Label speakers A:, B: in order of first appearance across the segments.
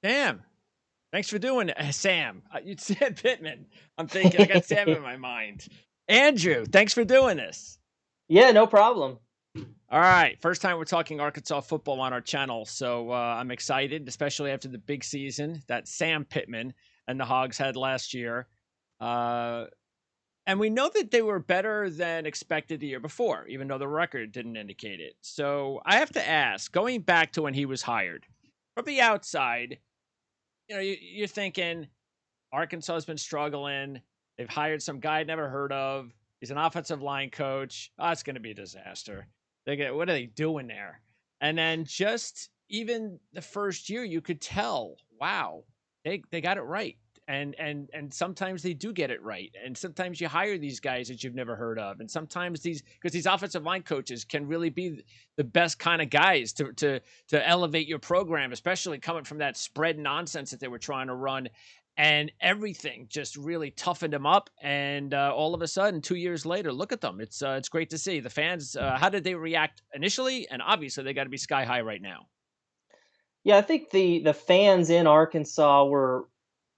A: Sam, thanks for doing it. Sam, you said Pittman. I'm thinking, I got Sam in my mind. Andrew, thanks for doing this.
B: Yeah, no problem.
A: All right. First time we're talking Arkansas football on our channel. So I'm excited, especially after the big season that Sam Pittman and the Hogs had last year. And we know that they were better than expected the year before, even though the record didn't indicate it. So I have to ask, going back to when he was hired, from the outside, you're thinking Arkansas has been struggling. They've hired some guy I'd never heard of. He's an offensive line coach. Oh, it's going to be a disaster. What are they doing there? And then just even the first year, you could tell, wow, they got it right. And sometimes they do get it right. And sometimes you hire these guys that you've never heard of. And sometimes these offensive line coaches can really be the best kind of guys to elevate your program, especially coming from that spread nonsense that they were trying to run. And everything just really toughened them up. And all of a sudden, 2 years later, look at them. It's great to see. The fans, how did they react initially? And obviously, they got to be sky high right now.
B: Yeah, I think the fans in Arkansas were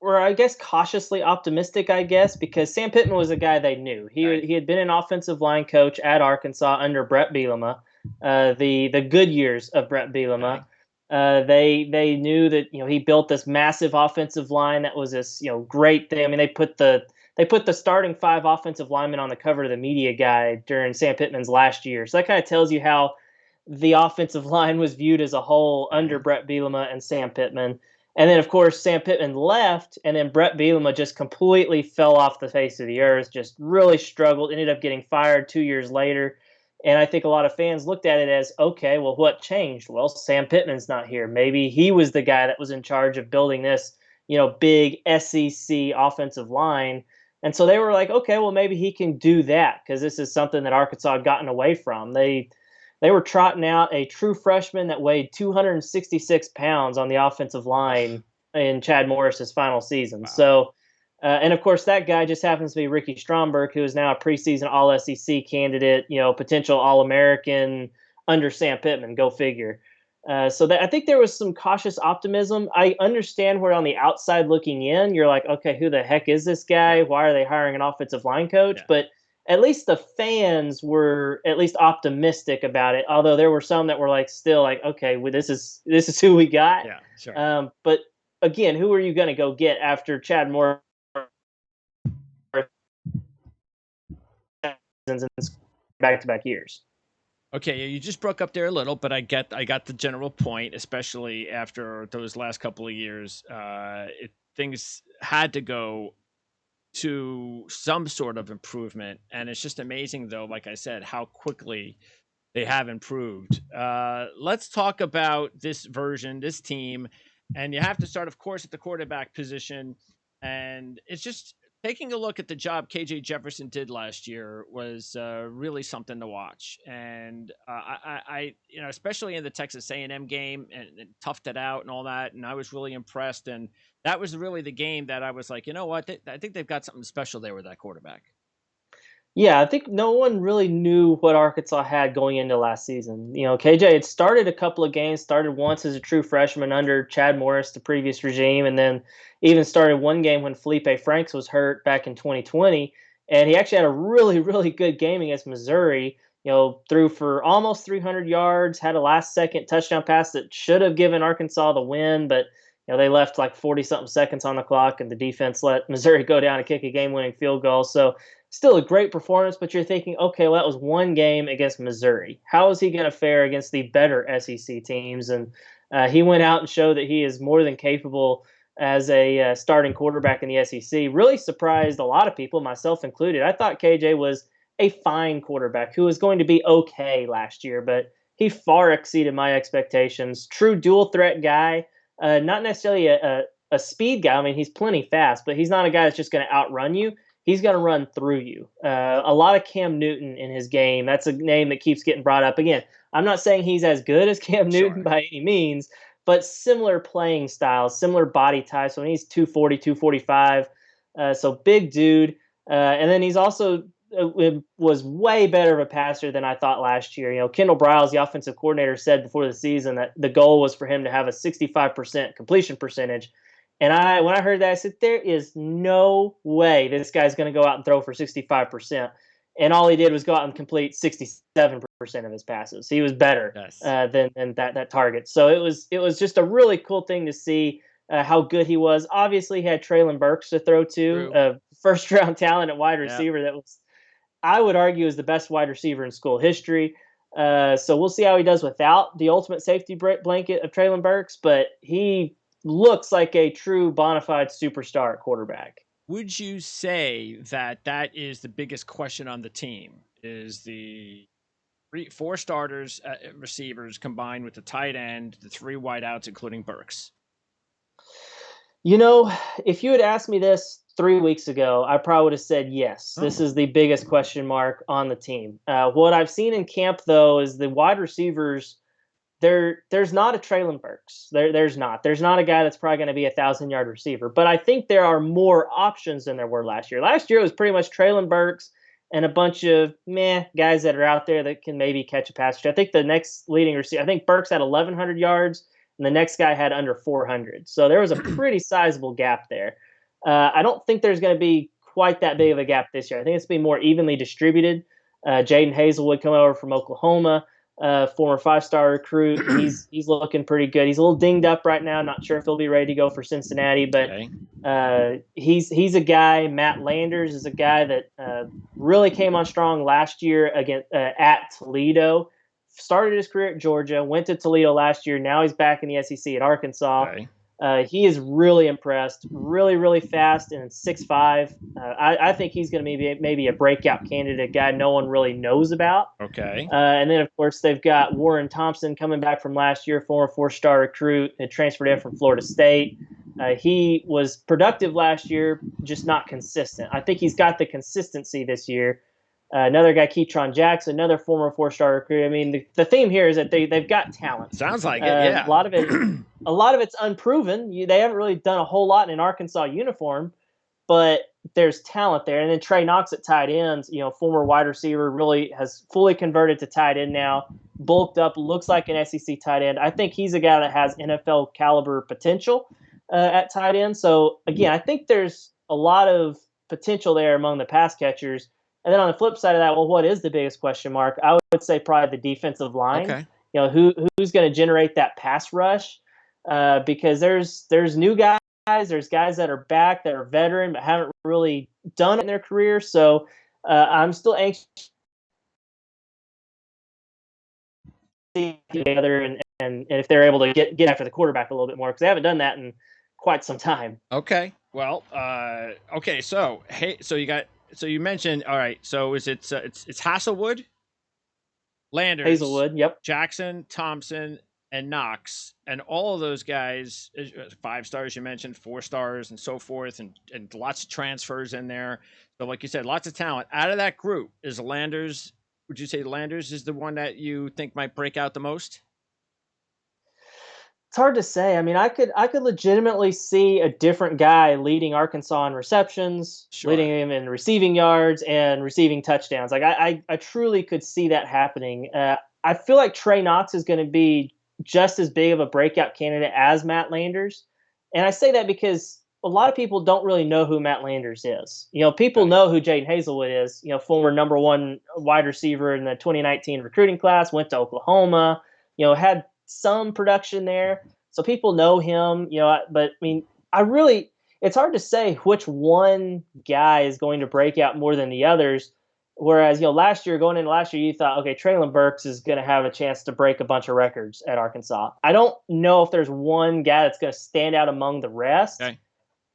B: I guess cautiously optimistic, I guess, because Sam Pittman was a guy they knew. He had been an offensive line coach at Arkansas under Brett Bielema, the good years of Brett Bielema. They knew that he built this massive offensive line that was this great thing. I mean, they put the starting 5 offensive linemen on the cover of the media guide during Sam Pittman's last year. So that kind of tells you how the offensive line was viewed as a whole under Brett Bielema and Sam Pittman. And then, of course, Sam Pittman left, and then Brett Bielema just completely fell off the face of the earth, just really struggled, ended up getting fired 2 years later. And I think a lot of fans looked at it as, okay, well, what changed? Well, Sam Pittman's not here. Maybe he was the guy that was in charge of building this, big SEC offensive line. And so they were like, okay, well, maybe he can do that because this is something that Arkansas had gotten away from. They were trotting out a true freshman that weighed 266 pounds on the offensive line in Chad Morris's final season. Wow. So, and of course, that guy just happens to be Ricky Stromberg, who is now a preseason All-SEC candidate, potential All-American under Sam Pittman. Go figure. So I think there was some cautious optimism. I understand where on the outside looking in, you're like, okay, who the heck is this guy? Why are they hiring an offensive line coach? Yeah. But at least the fans were at least optimistic about it. Although there were some that were okay, well, this is who we got.
A: Yeah, sure.
B: But again, who are you going to go get after Chad Moore back-to-back years?
A: Okay, you just broke up there a little, but I got the general point, especially after those last couple of years. Things had to go to some sort of improvement, and it's just amazing, though, like I said, how quickly they have improved. Let's talk about this team, and you have to start, of course, at the quarterback position, and it's just taking a look at the job KJ Jefferson did last year was really something to watch. And I especially in the Texas A&M game, and toughed it out and all that. And I was really impressed. And that was really the game that I was like, you know what? I think they've got something special there with that quarterback.
B: Yeah, I think no one really knew what Arkansas had going into last season. KJ had started a couple of games, started once as a true freshman under Chad Morris, the previous regime, and then even started one game when Felipe Franks was hurt back in 2020. And he actually had a really, really good game against Missouri. Threw for almost 300 yards, had a last-second touchdown pass that should have given Arkansas the win, but they left like 40-something seconds on the clock, and the defense let Missouri go down and kick a game-winning field goal. So still a great performance, but you're thinking, okay, well, that was one game against Missouri. How is he going to fare against the better SEC teams? And he went out and showed that he is more than capable as a starting quarterback in the SEC. Really surprised a lot of people, myself included. I thought KJ was a fine quarterback who was going to be okay last year, but he far exceeded my expectations. True dual threat guy, not necessarily a speed guy. I mean, he's plenty fast, but he's not a guy that's just going to outrun you. He's going to run through you. A lot of Cam Newton in his game. That's a name that keeps getting brought up. Again, I'm not saying he's as good as Cam Newton by any means, but similar playing styles, similar body types. So he's 240, 245. So big dude. And then he's also was way better of a passer than I thought last year. Kendall Briles, the offensive coordinator, said before the season that the goal was for him to have a 65% completion percentage. And when I heard that, I said, there is no way this guy's going to go out and throw for 65%. And all he did was go out and complete 67% of his passes. He was better than that target. So it was just a really cool thing to see how good he was. Obviously, he had Treylon Burks to throw to, first round talent at wide receiver. That was, I would argue, is the best wide receiver in school history. So we'll see how he does without the ultimate safety blanket of Treylon Burks, but he looks like a true bona fide superstar quarterback.
A: Would you say that is the biggest question on the team? Is the four starters, receivers combined with the tight end, the three wideouts, including Burks?
B: If you had asked me this 3 weeks ago, I probably would have said yes. This is the biggest question mark on the team. What I've seen in camp, though, is the wide receivers. There's not a Treylon Burks. There's not. There's not a guy that's probably going to be 1,000-yard receiver. But I think there are more options than there were last year. Last year it was pretty much Treylon Burks and a bunch of guys that are out there that can maybe catch a pass. I think the next leading receiver, I think Burks had 1,100 yards, and the next guy had under 400. So there was a pretty sizable gap there. I don't think there's going to be quite that big of a gap this year. I think it's going to be more evenly distributed. Jayden Hazel would come over from Oklahoma. Former 5-star recruit. He's looking pretty good. He's a little dinged up right now. Not sure if he'll be ready to go for Cincinnati, but he's a guy. Matt Landers is a guy that really came on strong last year at Toledo. Started his career at Georgia, went to Toledo last year. Now he's back in the SEC at Arkansas. He is really impressed, really, really fast, and 6'5". I think he's going to be maybe a breakout candidate, guy no one really knows about. And then, of course, they've got Warren Thompson coming back from last year, former 4-star recruit, and transferred in from Florida State. He was productive last year, just not consistent. I think he's got the consistency this year. Another guy, Keitron Jackson, another former 4-star recruit. I mean, the theme here is that they've got talent.
A: Sounds like it, yeah.
B: A lot of it's unproven. They haven't really done a whole lot in an Arkansas uniform, but there's talent there. And then Trey Knox at tight ends, former wide receiver, really has fully converted to tight end now, bulked up, looks like an SEC tight end. I think he's a guy that has NFL caliber potential at tight end. So, again, I think there's a lot of potential there among the pass catchers. And then on the flip side of that, well, what is the biggest question mark? I would say probably the defensive line. Who's going to generate that pass rush? Because there's new guys, there's guys that are back that are veteran but haven't really done it in their career. So I'm still anxious to see together and if they're able to get after the quarterback a little bit more, because they haven't done that in quite some time.
A: Okay. Well, okay. So you mentioned, all right. So it's Hasselwood, Landers,
B: Hazelwood, yep,
A: Jackson, Thompson, and Knox, and all of those guys, 5 stars you mentioned, 4 stars, and so forth, and lots of transfers in there. So, like you said, lots of talent. Out of that group, is Landers? Would you say Landers is the one that you think might break out the most?
B: It's hard to say. I mean, I could legitimately see a different guy leading Arkansas in receptions, leading him in receiving yards and receiving touchdowns. Like I truly could see that happening. I feel like Trey Knox is going to be just as big of a breakout candidate as Matt Landers. And I say that because a lot of people don't really know who Matt Landers is. People know who Jayden Hazelwood is, former number 1 wide receiver in the 2019 recruiting class, went to Oklahoma, had some production there. So people know him, but I mean, it's hard to say which one guy is going to break out more than the others. Whereas, going into last year, you thought, okay, Treylon Burks is going to have a chance to break a bunch of records at Arkansas. I don't know if there's one guy that's going to stand out among the rest,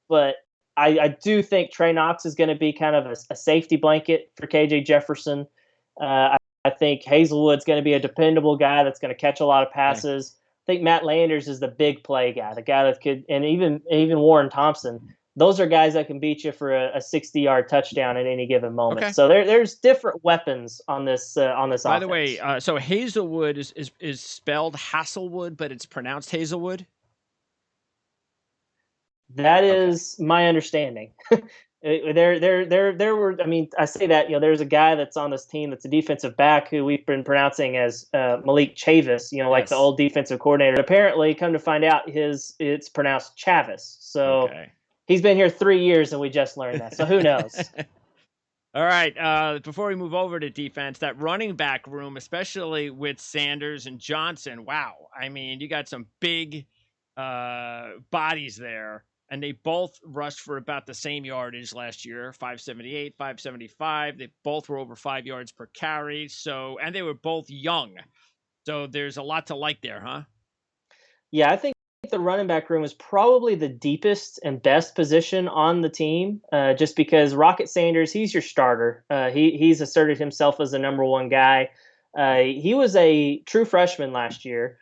B: but I do think Trey Knox is going to be kind of a safety blanket for KJ Jefferson. I think Hazelwood's going to be a dependable guy that's going to catch a lot of passes. I think Matt Landers is the big play guy, the guy that could, and even Warren Thompson. Those are guys that can beat you for a 60-yard touchdown at any given moment. Okay. So there's different weapons on this offense.
A: By the way, so Hazelwood is spelled Hasselwood, but it's pronounced Hazelwood.
B: That is my understanding. There were. I mean, I say that there's a guy that's on this team that's a defensive back who we've been pronouncing as Malik Chavis. Like the
A: Yes.
B: old defensive coordinator. Apparently, come to find out, it's pronounced Chavis. So
A: Okay.
B: he's been here 3 years, and we just learned that. So who knows?
A: All right. Before we move over to defense, that running back room, especially with Sanders and Johnson, wow. I mean, you got some big bodies there, and they both rushed for about the same yardage last year, 578, 575. They both were over 5 yards per carry. So, and they were both young. So there's a lot to like there, huh?
B: Yeah, I think the running back room is probably the deepest and best position on the team, just because Rocket Sanders, he's your starter. He's asserted himself as the number one guy. He was a true freshman last year,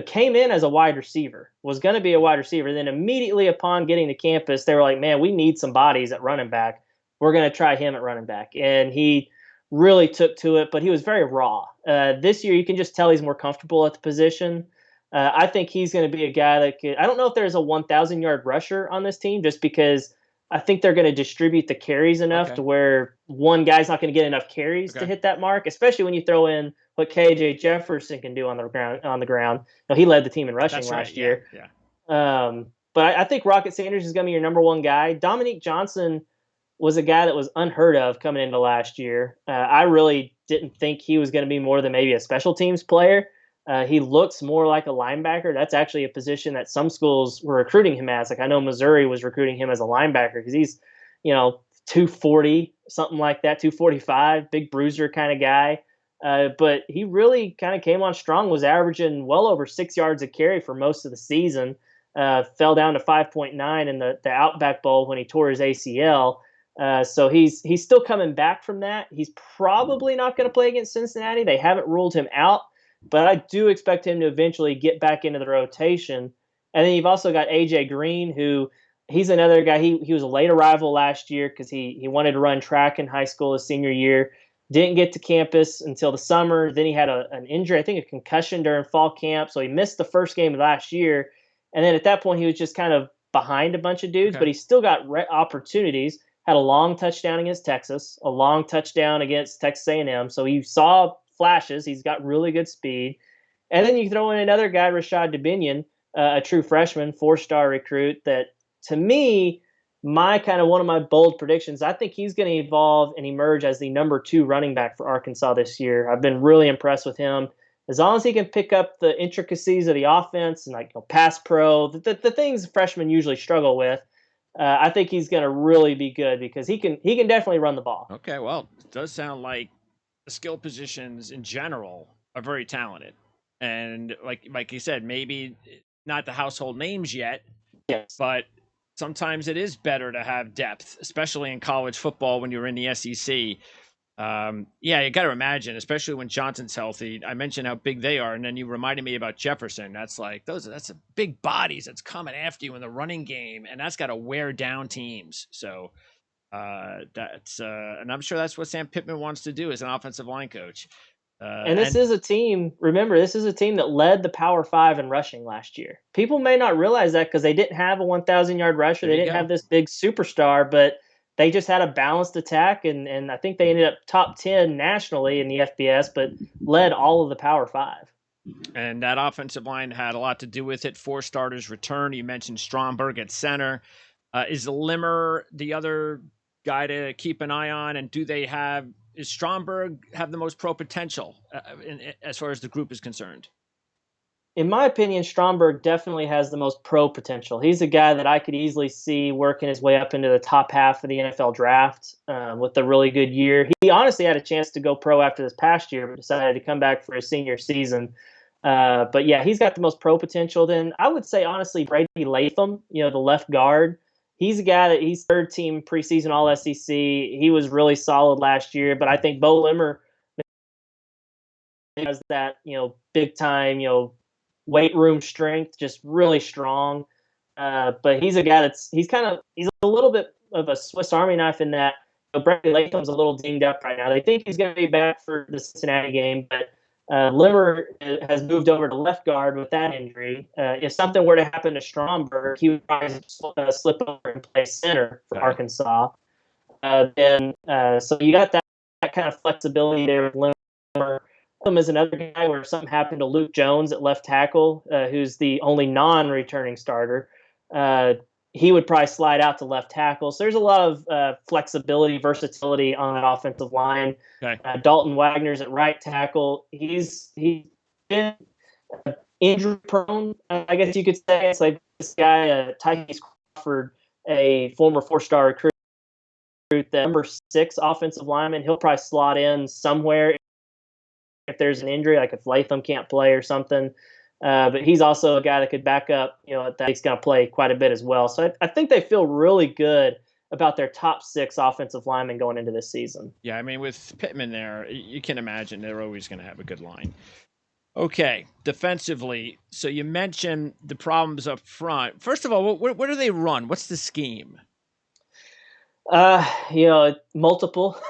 B: came in as a wide receiver, was going to be a wide receiver. Then immediately upon getting to campus, they were like, man, we need some bodies at running back. We're going to try him at running back. And he really took to it, but he was very raw. This year, you can just tell he's more comfortable at the position. I think he's going to be a guy that could. I don't know if there's a 1,000-yard rusher on this team, just because I think they're going to distribute the carries enough to where one guy's not going to get enough carries to hit that mark, especially when you throw in what KJ Jefferson can do on the ground. He led the team in rushing last year. But I think Rocket Sanders is going to be your number one guy. Dominique Johnson was a guy that was unheard of coming into last year. I really didn't think he was going to be more than maybe a special teams player. He looks more like a linebacker. That's actually a position that some schools were recruiting him as. Like I know Missouri was recruiting him as a linebacker because he's, 240, something like that, 245, big bruiser kind of guy. But he really kind of came on strong, was averaging well over 6 yards a carry for most of the season. Fell down to 5.9 in the Outback Bowl when he tore his ACL. So he's still coming back from that. He's probably not going to play against Cincinnati. They haven't ruled him out. But I do expect him to eventually get back into the rotation. And then you've also got A.J. Green, who he's another guy. He was a late arrival last year because he wanted to run track in high school his senior year. Didn't get to campus until the summer. Then he had an injury, I think a concussion during fall camp. So he missed the first game of last year. And then at that point, he was just kind of behind a bunch of dudes. But he still got opportunities. Had a long touchdown against Texas, a long touchdown against Texas A&M. So you saw flashes. He's got really good speed. And then you throw in another guy, Rashad Dobinian, a true freshman, 4-star recruit that, to me, one of my bold predictions, I think he's going to evolve and emerge as the number 2 running back for Arkansas this year. I've been really impressed with him. As long as he can pick up the intricacies of the offense and pass pro, the things freshmen usually struggle with, I think he's going to really be good because he can definitely run the ball.
A: Okay, well, it does sound like the skill positions in general are very talented, and like you said, maybe not the household names yet, but sometimes it is better to have depth, especially in college football when you're in the SEC. You got to imagine, especially when Johnson's healthy. I mentioned how big they are, and then you reminded me about Jefferson. That's a big bodies that's coming after you in the running game, and that's got to wear down teams. So and I'm sure that's what Sam Pittman wants to do as an offensive line coach.
B: And this is a team, remember, this is a team that led the Power 5 in rushing last year. People may not realize that because they didn't have a 1,000-yard rusher. They didn't have this big superstar, but they just had a balanced attack, and I think they ended up top 10 nationally in the FBS, but led all of the Power 5.
A: And that offensive line had a lot to do with it. 4 starters return. You mentioned Stromberg at center. Is Limmer the other guy to keep an eye on? And is Stromberg have the most pro potential as far as the group is concerned?
B: In my opinion, Stromberg definitely has the most pro potential. He's a guy that I could easily see working his way up into the top half of the NFL draft with a really good year. He honestly had a chance to go pro after this past year, but decided to come back for his senior season. But yeah, he's got the most pro potential. Then I would say, honestly, Brady Latham, the left guard. He's a guy that he's 3rd team preseason All SEC. He was really solid last year, but I think Bo Limmer has that, big time, weight room strength, just really strong. But he's a guy he's a little bit of a Swiss Army knife in that Brady Latham's a little dinged up right now. They think he's going to be back for the Cincinnati game, but Limmer has moved over to left guard with that injury. If something were to happen to Stromberg, he would probably slip over and play center for Arkansas. So you got that kind of flexibility there with Limmer. Is another guy where something happened to Luke Jones at left tackle, who's the only non-returning starter. He would probably slide out to left tackle. So there's a lot of flexibility, versatility on that offensive line.
A: Okay.
B: Dalton Wagner's at right tackle. He's been injury prone, I guess you could say. It's like this guy, Tykees Crawford, a former 4-star recruit, the number 6 offensive lineman. He'll probably slot in somewhere if there's an injury, like if Latham can't play or something. But he's also a guy that could back up, that he's going to play quite a bit as well. So I think they feel really good about their top 6 offensive linemen going into this season.
A: Yeah, I mean, with Pittman there, you can imagine they're always going to have a good line. Okay, defensively, so you mentioned the problems up front. First of all, what do they run? What's the scheme?
B: Multiple.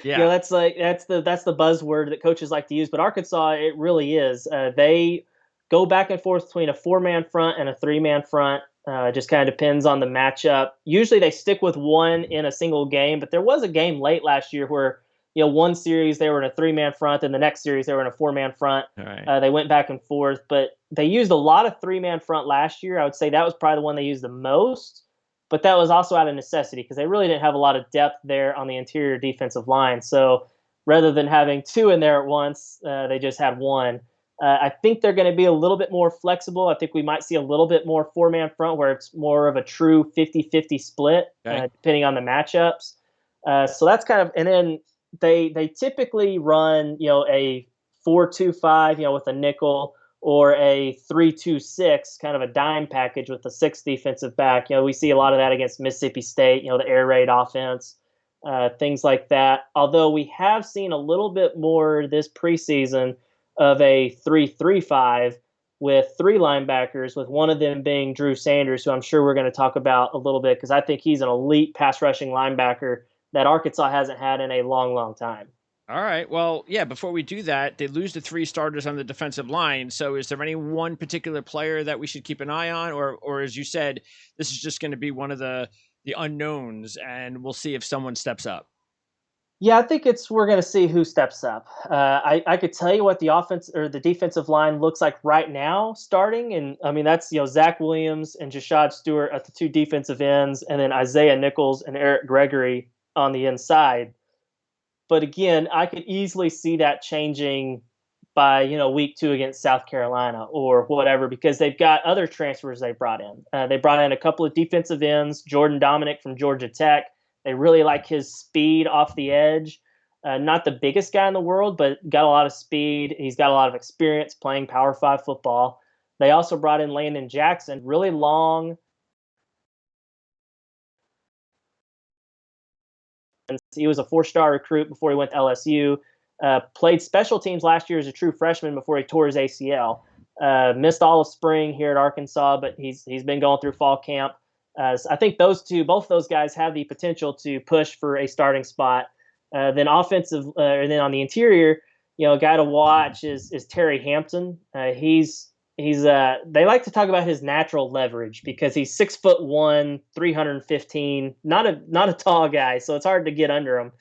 A: Yeah.
B: That's the buzzword that coaches like to use, but Arkansas, it really is. They go back and forth between a 4-man front and a 3-man front. Just kind of depends on the matchup. Usually they stick with one in a single game, but there was a game late last year where one series they were in a 3-man front, and the next series they were in a 4-man front.
A: All right.
B: They went back and forth, but they used a lot of 3-man front last year. I would say that was probably the one they used the most. But that was also out of necessity because they really didn't have a lot of depth there on the interior defensive line. So rather than having 2 in there at once, they just had 1. I think they're going to be a little bit more flexible. I think we might see a little bit more 4-man front where it's more of a true 50-50 split, depending on the matchups. So that's kind of – and then they typically run, a 4-2-5, with a nickel, or a 3-2-6, kind of a dime package with the 6th defensive back. We see a lot of that against Mississippi State, the air raid offense, things like that. Although we have seen a little bit more this preseason of a 3-3-5 with 3 linebackers, with one of them being Drew Sanders, who I'm sure we're going to talk about a little bit because I think he's an elite pass rushing linebacker that Arkansas hasn't had in a long, long time.
A: All right. Well, yeah, before we do that, they lose the 3 starters on the defensive line. So is there any one particular player that we should keep an eye on? Or as you said, this is just going to be one of the unknowns, and we'll see if someone steps up?
B: Yeah, I think we're going to see who steps up. I could tell you what the offense or the defensive line looks like right now starting. And I mean, that's, Zach Williams and Jashad Stewart at the 2 defensive ends, and then Isaiah Nichols and Eric Gregory on the inside. But again, I could easily see that changing by, week 2 against South Carolina or whatever, because they've got other transfers they brought in. They brought in a couple of defensive ends, Jordan Dominic from Georgia Tech. They really like his speed off the edge. Not the biggest guy in the world, but got a lot of speed. He's got a lot of experience playing Power 5 football. They also brought in Landon Jackson, really long. He was a 4-star recruit before he went to LSU. Played special teams last year as a true freshman before he tore his ACL. Missed all of spring here at Arkansas, but he's been going through fall camp. So I think both those guys have the potential to push for a starting spot. Then then on the interior, a guy to watch is Terry Hampton. They like to talk about his natural leverage because he's 6'1", 315, not a tall guy, so it's hard to get under him.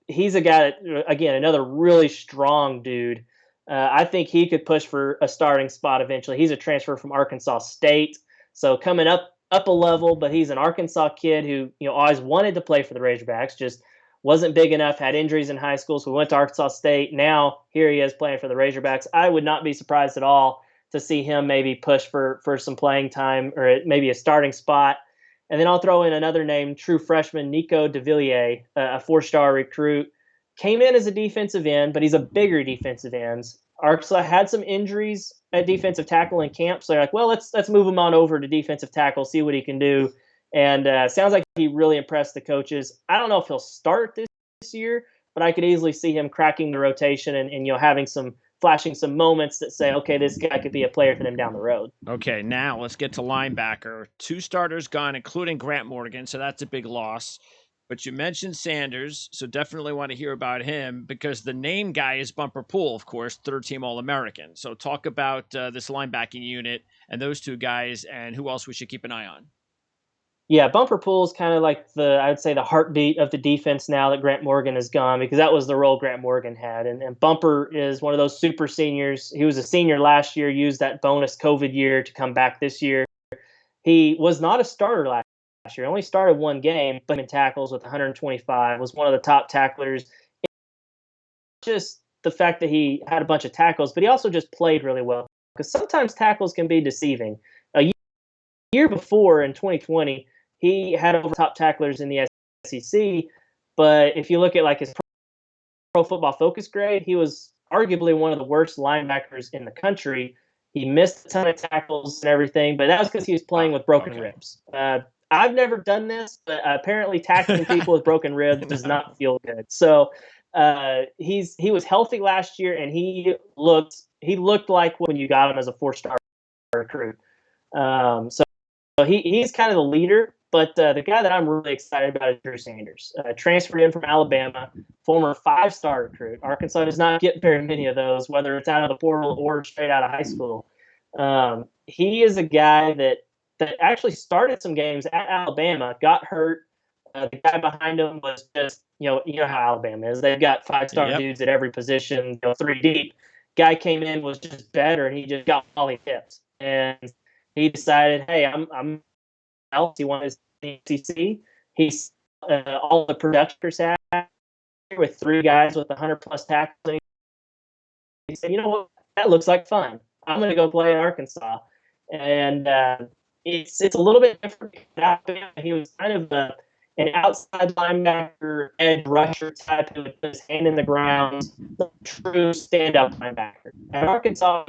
B: He's a guy that, again, another really strong dude. I think he could push for a starting spot eventually. He's a transfer from Arkansas State, so coming up a level, but he's an Arkansas kid who always wanted to play for the Razorbacks, just wasn't big enough, had injuries in high school, so we went to Arkansas State. Now here he is playing for the Razorbacks. I would not be surprised at all to see him maybe push for some playing time or maybe a starting spot. And then I'll throw in another name, true freshman Nico De Villier, a 4-star recruit. Came in as a defensive end, but he's a bigger defensive end. Arkansas had some injuries at defensive tackle in camp, so they're like, well, let's move him on over to defensive tackle, see what he can do. And sounds like he really impressed the coaches. I don't know if he'll start this year, but I could easily see him cracking the rotation and having flashing some moments that say, okay, this guy could be a player for them down the road.
A: Okay, now let's get to linebacker. 2 starters gone, including Grant Morgan, so that's a big loss. But you mentioned Sanders, so definitely want to hear about him because the name guy is Bumper Pool, of course, 3rd-team All-American. So talk about this linebacking unit and those 2 guys and who else we should keep an eye on.
B: Yeah, Bumper Pool is kind of like I would say the heartbeat of the defense now that Grant Morgan is gone, because that was the role Grant Morgan had. And Bumper is one of those super seniors. He was a senior last year, used that bonus COVID year to come back this year. He was not a starter last year. Only started one game, but in tackles with 125, was one of the top tacklers. Just the fact that he had a bunch of tackles, but he also just played really well. Because sometimes tackles can be deceiving. A year before in 2020, he had over top tacklers in the SEC, but if you look at like his Pro Football Focus grade, he was arguably one of the worst linebackers in the country. He missed a ton of tackles and everything, but that was because he was playing with broken ribs. I've never done this, but apparently tackling people with broken ribs does not feel good. So he was healthy last year, and he looked like when you got him as a 4-star recruit. So he's kind of the leader, but the guy that I'm really excited about is Drew Sanders. Transferred in from Alabama, former 5-star recruit. Arkansas does not get very many of those, whether it's out of the portal or straight out of high school. He is a guy that actually started some games at Alabama, got hurt. The guy behind him was just, you know how Alabama is. They've got 5-star dudes at every position, 3 deep. Guy came in, was just better, and he just got all he hit. And he decided, hey, I'm else. He wanted his ACC. He's all the producers had with 3 guys with 100+ tackles. And he said, you know what? That looks like fun. I'm going to go play in Arkansas. And it's a little bit different. He was kind of an outside linebacker, edge rusher type who would put his hand in the ground, true stand-up linebacker. At Arkansas,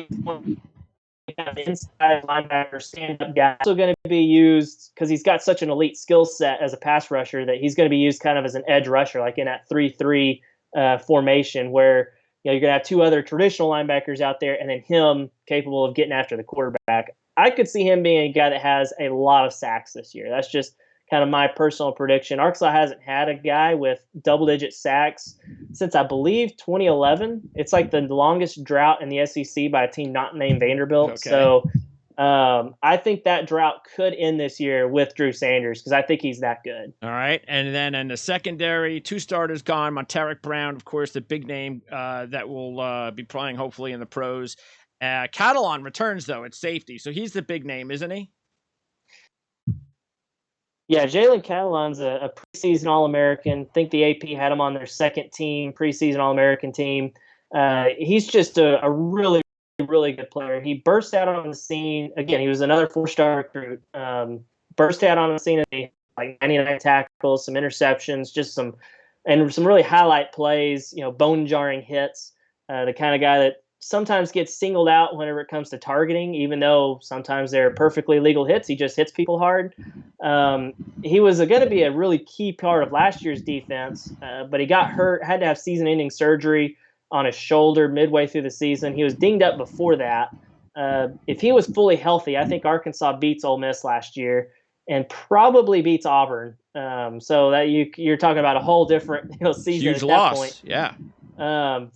B: kind of inside linebacker, stand-up guy. Also going to be used because he's got such an elite skill set as a pass rusher that he's going to be used kind of as an edge rusher, like in that 3-3 formation where you're going to have 2 other traditional linebackers out there and then him capable of getting after the quarterback. I could see him being a guy that has a lot of sacks this year. That's just kind of my personal prediction. Arkansas hasn't had a guy with double-digit sacks since, I believe, 2011. It's like the longest drought in the SEC by a team not named Vanderbilt. Okay. So I think that drought could end this year with Drew Sanders because I think he's that good.
A: All right. And then in the secondary, 2 starters gone. Monteric Brown, of course, the big name that will be playing hopefully in the pros. Catalon returns, though, at safety. So he's the big name, isn't he?
B: Yeah, Jalen Catalon's a preseason All-American. I think the AP had him on their second team, preseason All-American team. He's just a really, really good player. He burst out on the scene. Again, he was another 4-star recruit. Burst out on the scene at like 99 tackles, some interceptions, just some really highlight plays, bone-jarring hits. The kind of guy that sometimes gets singled out whenever it comes to targeting, even though sometimes they're perfectly legal hits. He just hits people hard. He was going to be a really key part of last year's defense, but he got hurt, had to have season-ending surgery on his shoulder midway through the season. He was dinged up before that. If he was fully healthy, I think Arkansas beats Ole Miss last year and probably beats Auburn. So that you're talking about a whole different season.
A: Huge
B: at that
A: loss.
B: point.
A: Yeah.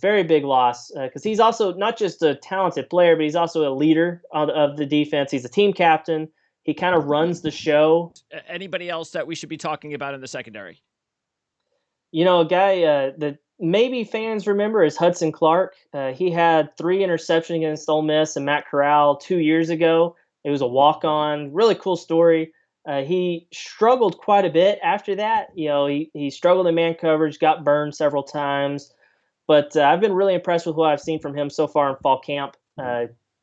B: Very big loss because he's also not just a talented player, but he's also a leader of the defense. He's a team captain. He kind of runs the show.
A: Anybody else that we should be talking about in the secondary?
B: A guy that maybe fans remember is Hudson Clark. He had 3 interceptions against Ole Miss and Matt Corral 2 years ago. It was a walk-on. Really cool story. He struggled quite a bit after that. He struggled in man coverage, got burned several times. But I've been really impressed with what I've seen from him so far in fall camp.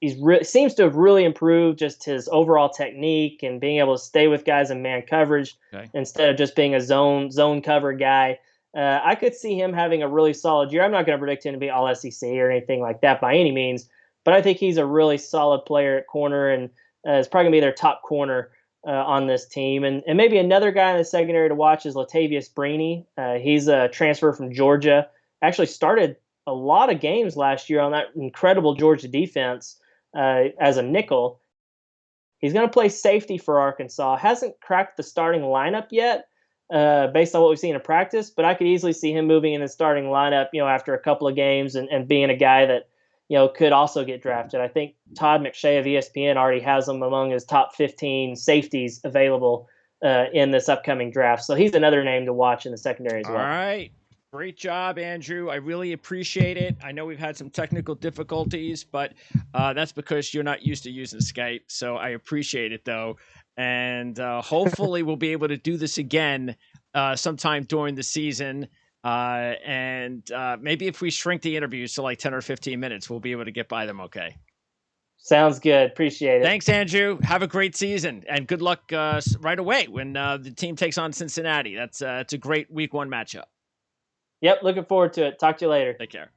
B: He seems to have really improved just his overall technique and being able to stay with guys in man coverage instead of just being a zone cover guy. I could see him having a really solid year. I'm not going to predict him to be all SEC or anything like that by any means, but I think he's a really solid player at corner and is probably going to be their top corner on this team. And maybe another guy in the secondary to watch is Latavius Briny. He's a transfer from Georgia. Actually started a lot of games last year on that incredible Georgia defense as a nickel. He's going to play safety for Arkansas. Hasn't cracked the starting lineup yet based on what we've seen in practice, but I could easily see him moving in the starting lineup, after a couple of games and being a guy that, could also get drafted. I think Todd McShay of ESPN already has him among his top 15 safeties available in this upcoming draft. So he's another name to watch in the secondary as well.
A: All right. Great job, Andrew. I really appreciate it. I know we've had some technical difficulties, but that's because you're not used to using Skype. So I appreciate it, though. And hopefully we'll be able to do this again sometime during the season. And maybe if we shrink the interviews to like 10 or 15 minutes, we'll be able to get by them okay.
B: Sounds good. Appreciate it.
A: Thanks, Andrew. Have a great season. And good luck right away when the team takes on Cincinnati. It's a great week 1 matchup.
B: Yep, looking forward to it. Talk to you later.
A: Take care.